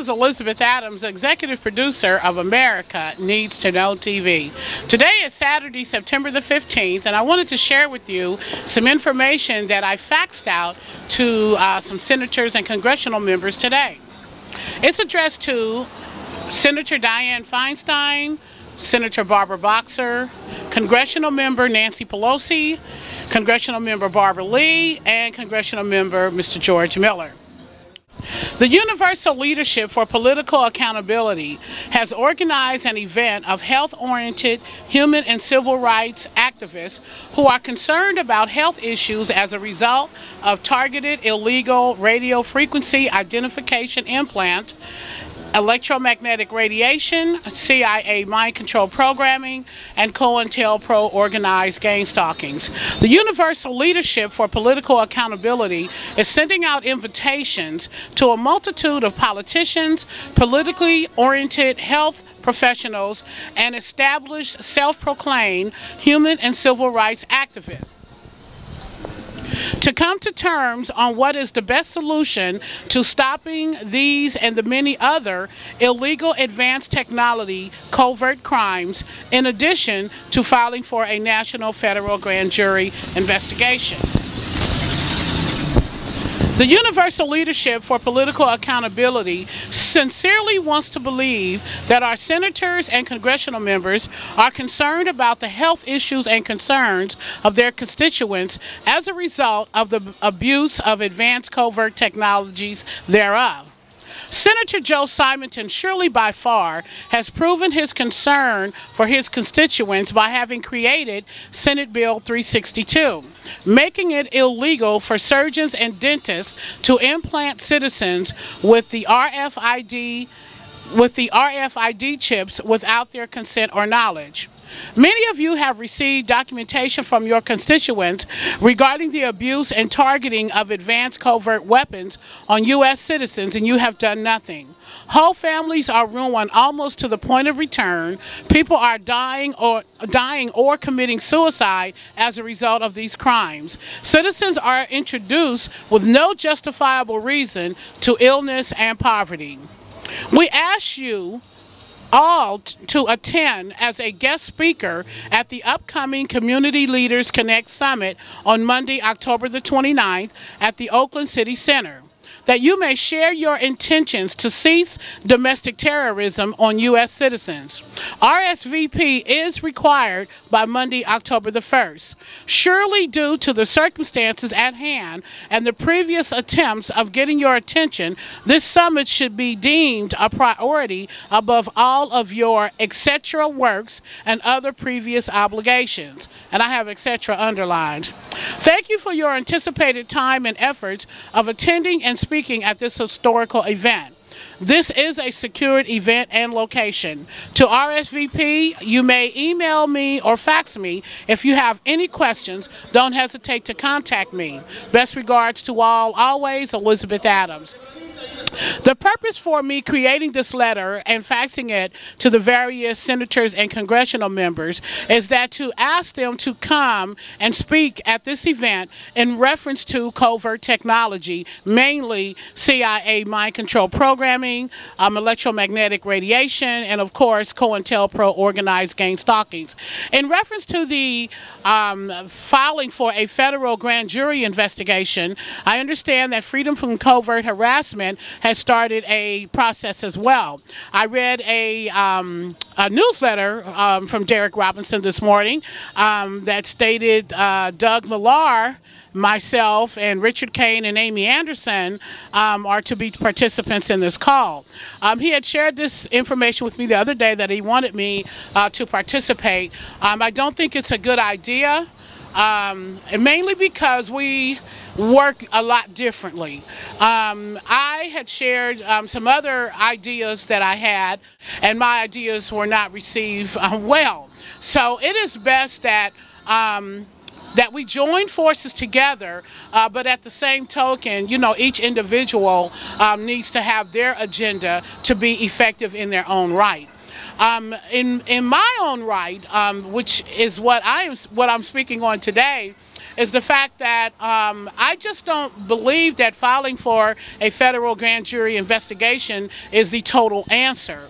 is Elizabeth Adams, executive producer of America Needs to Know TV. Today is Saturday, September the 15th, and I wanted to share with you some information that I faxed out to some senators and congressional members today. It's addressed to Senator Dianne Feinstein, Senator Barbara Boxer, Congressional Member Nancy Pelosi, Congressional Member Barbara Lee, and Congressional Member Mr. George Miller. The Universal Leadership for Political Accountability has organized an event of health-oriented human and civil rights activists who are concerned about health issues as a result of targeted illegal radio frequency identification implant, electromagnetic radiation, CIA mind control programming, and COINTELPRO organized gang stalkings. The Universal Leadership for Political Accountability is sending out invitations to a multitude of politicians, politically oriented health professionals, and established self-proclaimed human and civil rights activists to come to terms on what is the best solution to stopping these and the many other illegal advanced technology covert crimes, in addition to filing for a national federal grand jury investigation. The Universal Leadership for Political Accountability sincerely wants to believe that our senators and congressional members are concerned about the health issues and concerns of their constituents as a result of the abuse of advanced covert technologies thereof. Senator Joe Simonton surely by far has proven his concern for his constituents by having created Senate Bill 362, making it illegal for surgeons and dentists to implant citizens with the RFID chips without their consent or knowledge. Many of you have received documentation from your constituents regarding the abuse and targeting of advanced covert weapons on U.S. citizens, and you have done nothing. Whole families are ruined almost to the point of return. People are dying or committing suicide as a result of these crimes. Citizens are introduced with no justifiable reason to illness and poverty. We ask you all to attend as a guest speaker at the upcoming Community Leaders Connect Summit on Monday, October the 29th at the Oakland City Center, that you may share your intentions to cease domestic terrorism on U.S. citizens. RSVP is required by Monday, October the 1st. Surely due to the circumstances at hand and the previous attempts of getting your attention, this summit should be deemed a priority above all of your etc. works and other previous obligations. And I have etc. underlined. Thank you for your anticipated time and efforts of attending and speaking at this historical event. This is a secured event and location. To RSVP, you may email me or fax me. If you have any questions, don't hesitate to contact me. Best regards to all, always, Elizabeth Adams. The purpose for me creating this letter and faxing it to the various senators and congressional members is that to ask them to come and speak at this event in reference to covert technology, mainly CIA mind control programming, electromagnetic radiation, and of course COINTELPRO organized gang stalkings. In reference to the filing for a federal grand jury investigation, I understand that Freedom from Covert Harassment has started a process as well. I read a newsletter from Derek Robinson this morning that stated Doug Millar, myself, and Richard Kane and Amy Anderson are to be participants in this call. He had shared this information with me the other day that he wanted me to participate. I don't think it's a good idea, mainly because we work a lot differently. I had shared some other ideas that I had, and my ideas were not received well. So it is best that that we join forces together, but at the same token, you know, each individual needs to have their agenda to be effective in their own right. In my own right, which is what I'm speaking on today, is the fact that I just don't believe that filing for a federal grand jury investigation is the total answer,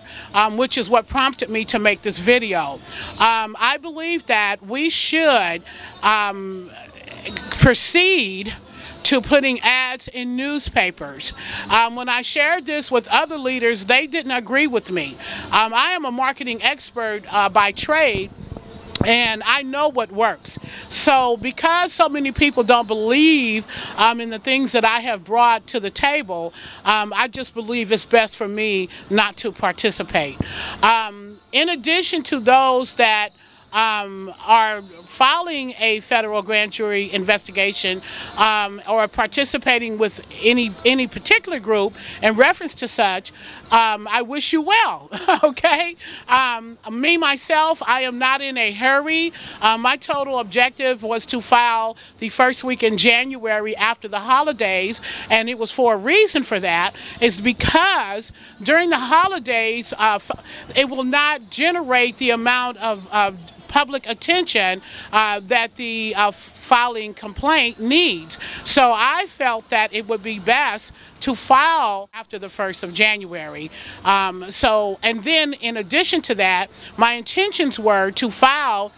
which is what prompted me to make this video. I believe that we should proceed to putting ads in newspapers. When I shared this with other leaders, they didn't agree with me. I am a marketing expert by trade, and I know what works. So because so many people don't believe in the things that I have brought to the table, I just believe it's best for me not to participate. In addition to those that are filing a federal grand jury investigation or participating with any particular group in reference to such, I wish you well, okay? Me, myself, I am not in a hurry. My total objective was to file the first week in January after the holidays, and it was for a reason for that. It's because during the holidays, it will not generate the amount of public attention that the filing complaint needs. So I felt that it would be best to file after the 1st of January. And then in addition to that, my intentions were to file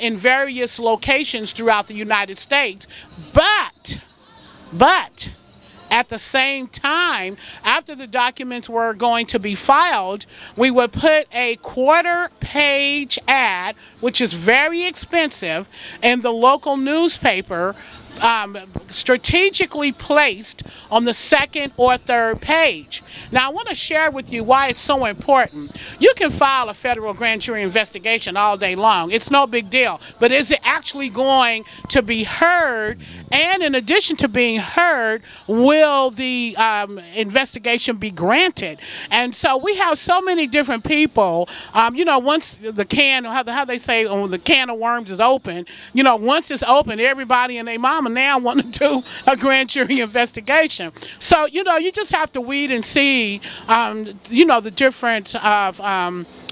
in various locations throughout the United States, but at the same time, after the documents were going to be filed, we would put a quarter-page ad, which is very expensive, in the local newspaper, strategically placed on the 2nd or 3rd page. Now, I want to share with you why it's so important. You can file a federal grand jury investigation all day long. It's no big deal. But is it actually going to be heard? And in addition to being heard, will the investigation be granted? And so we have so many different people. You know, once the can, how they say, when the can of worms is open, you know, once it's open, everybody and their mama now want to do a grand jury investigation. So, you know, you just have to weed and see, you know, the difference of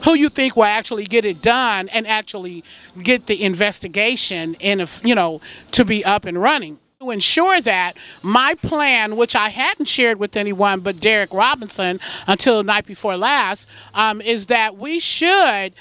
who you think will actually get it done and actually get the investigation in, you know, to be up and running. To ensure that my plan, which I hadn't shared with anyone but Derek Robinson until the night before last, is that we should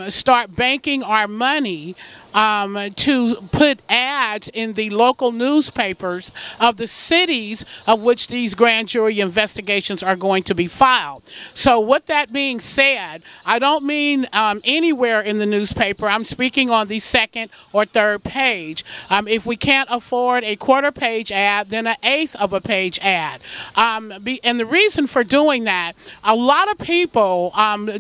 start banking our money to put ads in the local newspapers of the cities of which these grand jury investigations are going to be filed. So with that being said, I don't mean anywhere in the newspaper. I'm speaking on the 2nd or 3rd page. If we can't afford a quarter-page ad, then an 1/8 of a page ad. And the reason for doing that, a lot of people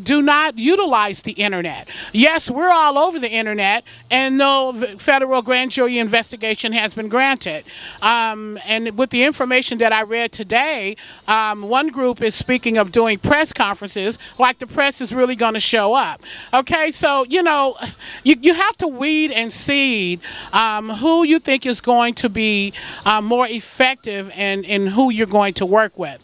do not utilize the internet. Yes, we're all over the internet, and no federal grand jury investigation has been granted. And with the information that I read today, one group is speaking of doing press conferences, like the press is really going to show up. Okay, so, you know, you have to weed and seed who you think is going to be more effective and who you're going to work with.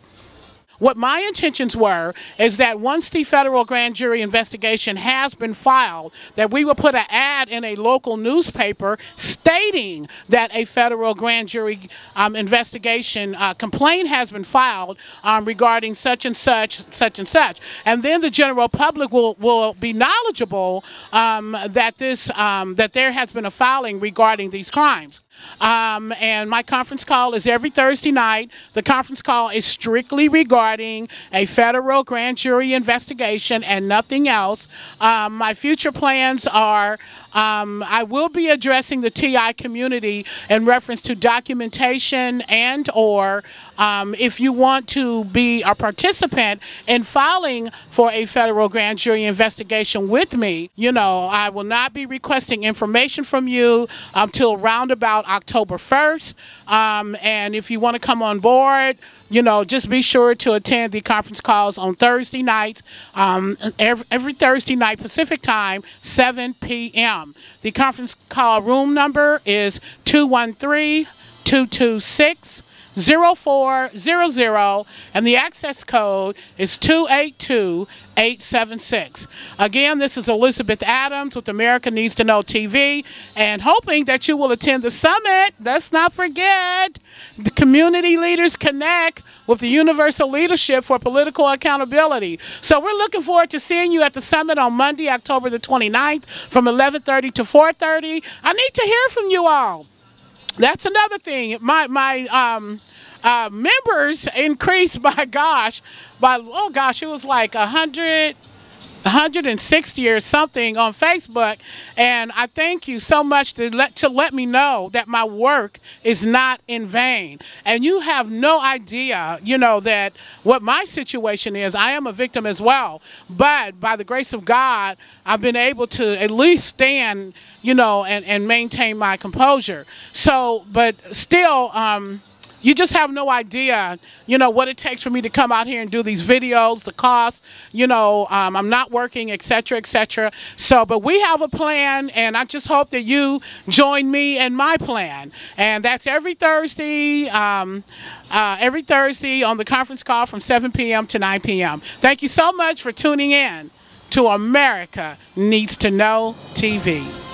What my intentions were is that once the federal grand jury investigation has been filed, that we will put an ad in a local newspaper stating that a federal grand jury investigation complaint has been filed regarding such and such, such and such. And then the general public will be knowledgeable that there has been a filing regarding these crimes. And my conference call is every Thursday night. The conference call is strictly regarding a federal grand jury investigation and nothing else. My future plans are I will be addressing the TI community in reference to documentation and or if you want to be a participant in filing for a federal grand jury investigation with me, you know, I will not be requesting information from you until roundabout October 1st. And if you want to come on board, you know, just be sure to attend the conference calls on Thursday nights, every Thursday night Pacific time, 7 p.m. The conference call room number is 213-226-0266. 0400, and the access code is 282876. Again, this is Elizabeth Adams with America Needs to Know TV, and hoping that you will attend the summit. Let's not forget the Community Leaders Connect with the Universal Leadership for Political Accountability. So we're looking forward to seeing you at the summit on Monday, October the 29th from 11:30 to 4:30. I need to hear from you all. That's another thing. My members increased by oh gosh, it was like 160 or something on Facebook, and I thank you so much to let me know that my work is not in vain. And you have no idea, you know, that what my situation is. I am a victim as well, but by the grace of God, I've been able to at least stand, you know, and maintain my composure. So, but still, you just have no idea, you know, what it takes for me to come out here and do these videos, the cost, you know, I'm not working, etc., etc. So, but we have a plan, and I just hope that you join me in my plan. And that's every Thursday on the conference call from 7 p.m. to 9 p.m. Thank you so much for tuning in to America Needs to Know TV.